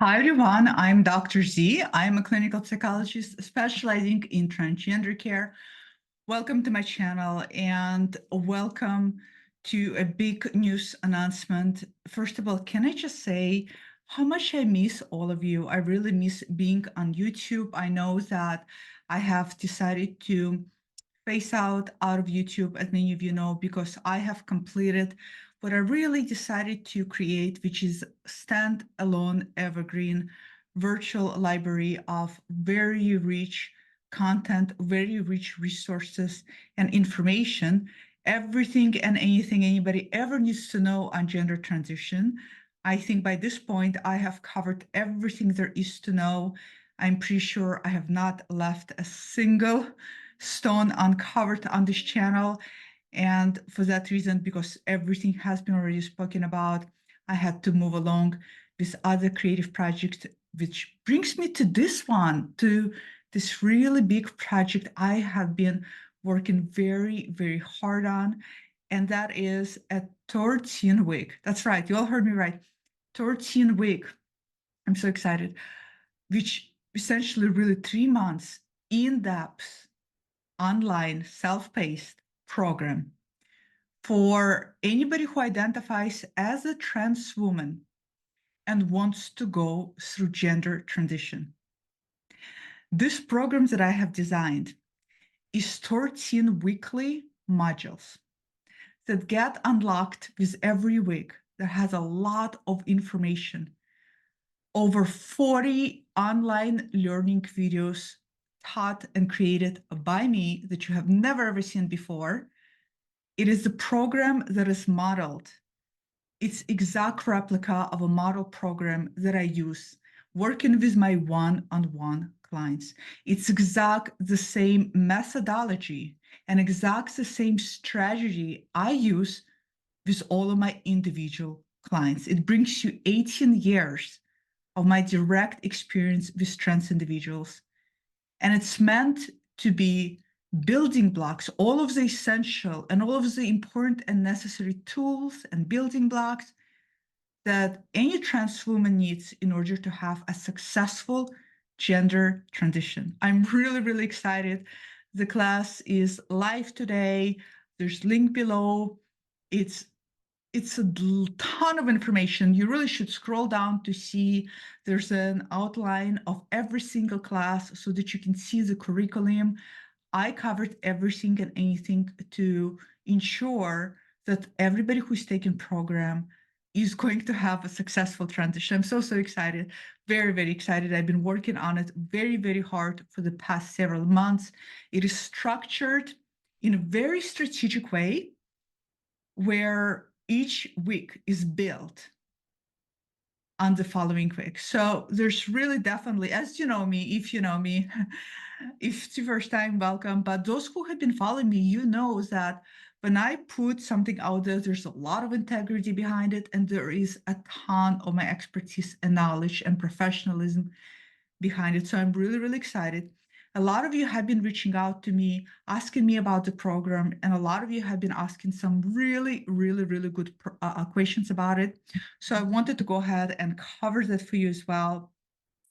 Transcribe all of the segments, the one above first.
Hi everyone, I'm Dr. Z. I'm a clinical psychologist specializing in transgender care. Welcome to my channel and welcome to a big news announcement. First of all, can I just say how much I miss all of you? I really miss being on YouTube. I know that I have decided to phase out of YouTube, as many of you know, because I have completed what I really decided to create, which is standalone evergreen virtual library of very rich content, very rich resources and information, everything and anything anybody ever needs to know on gender transition. I think by this point, I have covered everything there is to know. I'm pretty sure I have not left a single stone uncovered on this channel. And for that reason, because everything has been already spoken about, I had to move along with other creative projects, which brings me to this one, to this really big project I have been working very, very hard on. And that is a 13-week. That's right. You all heard me right. 13-week. I'm so excited, which essentially really 3 months in-depth online self-paced program for anybody who identifies as a trans woman and wants to go through gender transition. This program that I have designed is 13 weekly modules that get unlocked with every week. That has a lot of information, over 40 online learning videos taught and created by me that you have never ever seen before. It is the program that is modeled. It's exact replica of a model program that I use working with my one-on-one clients. It's exact the same methodology and exact the same strategy I use with all of my individual clients. It brings you 18 years of my direct experience with trans individuals. And it's meant to be building blocks, all of the essential and all of the important and necessary tools and building blocks that any trans woman needs in order to have a successful gender transition. I'm really, really excited. The class is live today. There's a link below. It's a ton of information. You really should scroll down to see there's an outline of every single class so that you can see the curriculum. I covered everything and anything to ensure that everybody who's taking program is going to have a successful transition. I'm so excited, very, very excited. I've been working on it very, very hard for the past several months. It is structured in a very strategic way where each week is built on the following week. So there's really definitely, as you know me, if you know me, if it's your first time, welcome. But those who have been following me, you know that when I put something out there, there's a lot of integrity behind it, and there is a ton of my expertise and knowledge and professionalism behind it. So I'm really, really excited. A lot of you have been reaching out to me, asking me about the program, and a lot of you have been asking some really, really, really good questions about it. So I wanted to go ahead and cover that for you as well.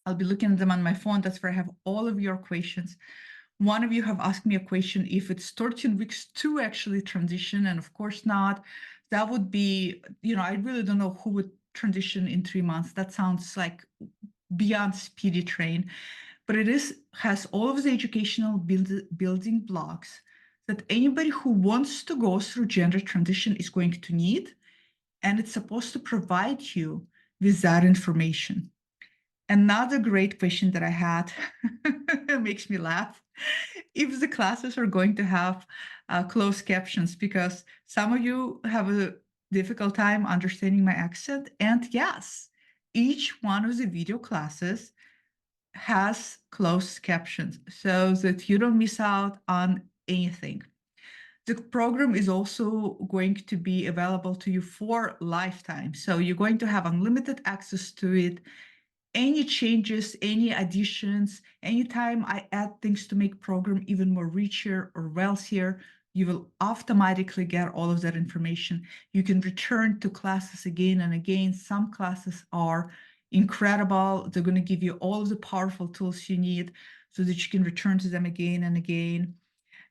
I'll be looking at them on my phone. That's where I have all of your questions. One of you have asked me a question if it's 13 weeks to actually transition, and of course not. That would be, I really don't know who would transition in 3 months. That sounds like beyond speedy train. But it has all of the educational building blocks that anybody who wants to go through gender transition is going to need. And it's supposed to provide you with that information. Another great question that I had makes me laugh. If the classes are going to have closed captions, because some of you have a difficult time understanding my accent. And yes, each one of the video classes has closed captions so that you don't miss out on anything. The program is also going to be available to you for lifetime. So you're going to have unlimited access to it. Any changes, any additions, anytime I add things to make program even more richer or wealthier, you will automatically get all of that information. You can return to classes again and again. Some classes are incredible. They're going to give you all of the powerful tools you need so that you can return to them again and again.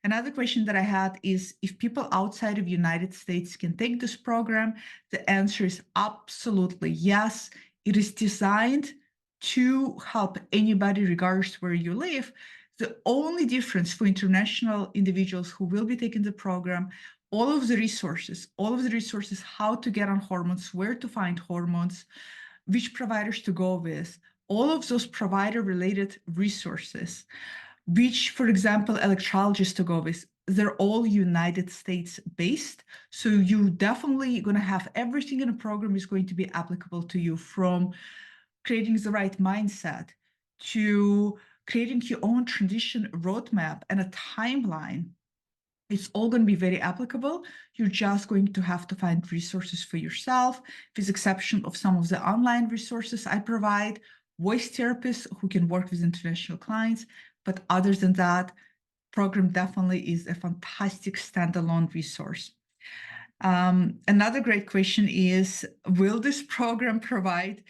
Another question that I had is if people outside of United States can take this program. The answer is absolutely yes. It is designed to help anybody regardless where you live. The only difference for international individuals who will be taking the program, all of the resources, how to get on hormones, where to find hormones, which providers to go with, all of those provider-related resources, which, for example, electrologists to go with, they're all United States based. So you definitely going to have everything in a program is going to be applicable to you, from creating the right mindset to creating your own transition roadmap and a timeline. It's all going to be very applicable. You're just going to have to find resources for yourself, with the exception of some of the online resources I provide, voice therapists who can work with international clients. But other than that, program definitely is a fantastic standalone resource. Another great question is, will this program provide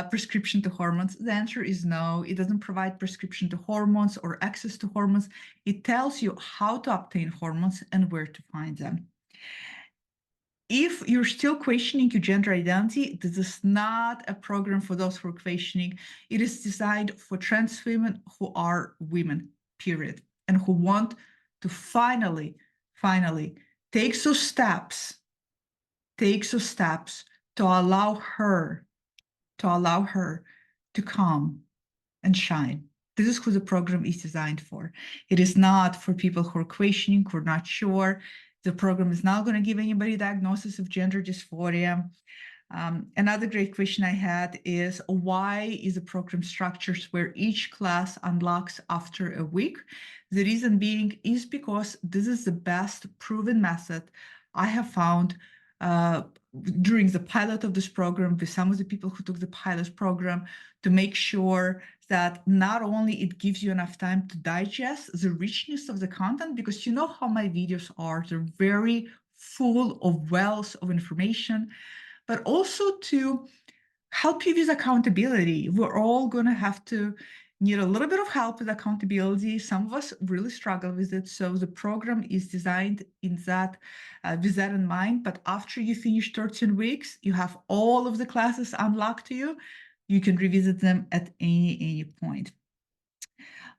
prescription to hormones? The answer is no. It doesn't provide prescription to hormones or access to hormones. It tells you how to obtain hormones and where to find them. If you're still questioning your gender identity, this is not a program for those who are questioning. It is designed for trans women who are women, period, and who want to finally take those steps to allow her to come and shine. This is who the program is designed for. It is not for people who are questioning, who are not sure. The program is not going to give anybody a diagnosis of gender dysphoria. Another great question I had is, why is the program structured where each class unlocks after a week? The reason being is because this is the best proven method I have found during the pilot of this program with some of the people who took the pilot program, to make sure that not only it gives you enough time to digest the richness of the content, because you know how my videos are, they're very full of wells of information, but also to help you with accountability. We're all going to have to need a little bit of help with accountability. Some of us really struggle with it. So the program is designed in that, with that in mind. But after you finish 13 weeks, you have all of the classes unlocked to you. You can revisit them at any point.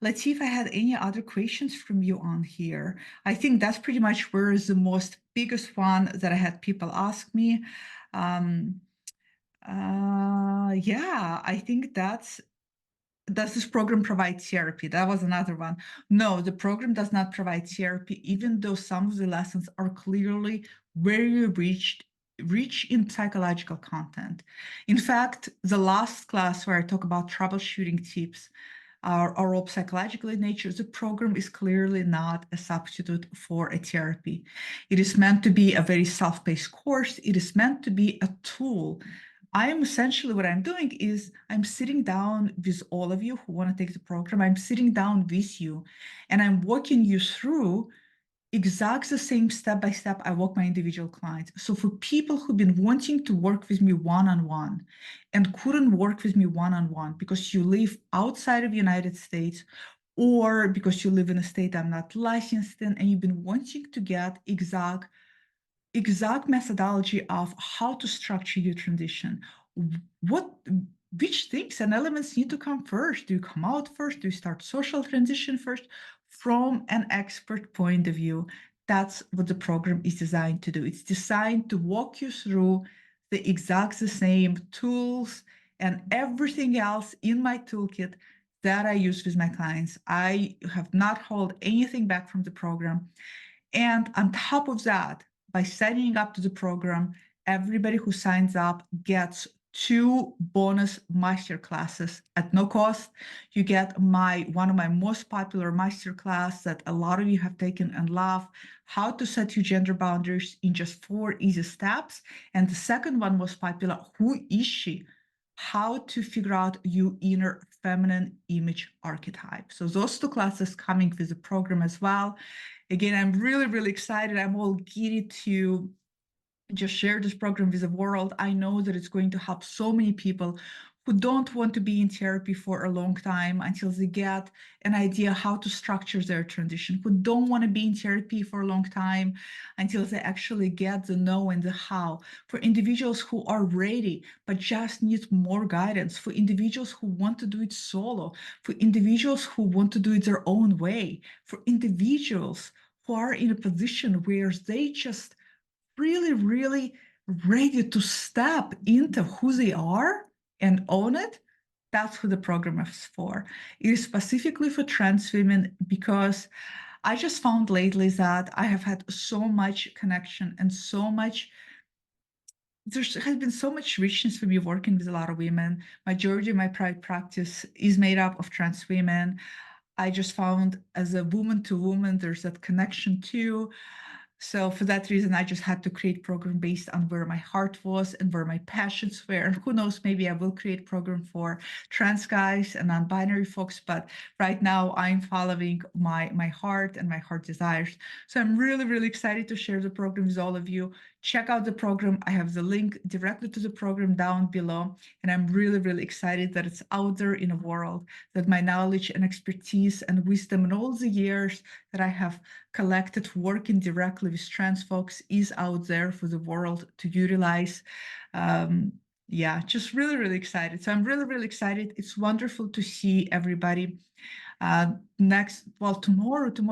Let's see if I had any other questions from you on here. I think that's pretty much where the most biggest one that I had people ask me. Yeah, I think does this program provide therapy? That was another one. No, the program does not provide therapy, even though some of the lessons are clearly very rich in psychological content. In fact, the last class where I talk about troubleshooting tips are all psychological in nature. The program is clearly not a substitute for a therapy. It is meant to be a very self-paced course. It is meant to be a tool. I am essentially, what I'm doing is I'm sitting down with all of you who want to take the program. I'm sitting down with you and I'm walking you through exactly the same step-by-step I walk my individual clients. So for people who've been wanting to work with me one-on-one and couldn't work with me one-on-one because you live outside of the United States, or because you live in a state I'm not licensed in, and you've been wanting to get exact methodology of how to structure your transition, which things and elements need to come first? Do you come out first? Do you start social transition first? From an expert point of view, that's what the program is designed to do. It's designed to walk you through the same tools and everything else in my toolkit that I use with my clients. I have not held anything back from the program. And on top of that, by signing up to the program, everybody who signs up gets 2 bonus master classes at no cost. You get one of my most popular master class that a lot of you have taken and love, how to set your gender boundaries in just 4 easy steps. And the second one, most popular, who is she? How to figure out your inner feminine image archetype. So those 2 classes coming with the program as well. Again, I'm really excited. I'm all giddy to just share this program with the world. I know that it's going to help so many people who don't want to be in therapy for a long time until they get an idea how to structure their transition, who don't want to be in therapy for a long time until they actually get the know and the how, for individuals who are ready but just need more guidance, for individuals who want to do it solo, for individuals who want to do it their own way, for individuals who are in a position where they just really, really ready to step into who they are and own it. That's who the program is for. It is specifically for trans women because I just found lately that I have had so much connection and so much. There has been so much richness for me working with a lot of women. Majority of my private practice is made up of trans women. I just found as a woman to woman, there's that connection too. So for that reason, I just had to create program based on where my heart was and where my passions were. And who knows, maybe I will create program for trans guys and non-binary folks. But right now I'm following my heart and my heart desires. So I'm really, really excited to share the program with all of you. Check out the program. I have the link directly to the program down below. And I'm really, really excited that it's out there in the world, that my knowledge and expertise and wisdom and all the years that I have collected working directly with trans folks is out there for the world to utilize. Yeah, just really, really excited. So I'm really, really excited. It's wonderful to see everybody. Tomorrow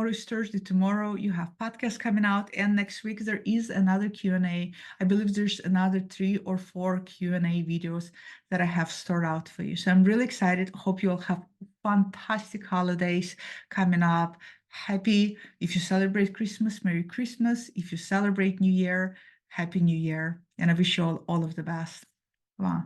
is Thursday. Tomorrow you have podcasts coming out, and next week there is another Q&A. I believe there's another 3 or 4 Q&A videos that I have stored out for you. So I'm really excited. Hope you all have fantastic holidays coming up. Happy, if you celebrate Christmas, Merry Christmas. If you celebrate New Year, Happy New Year. And I wish you all of the best. Wow.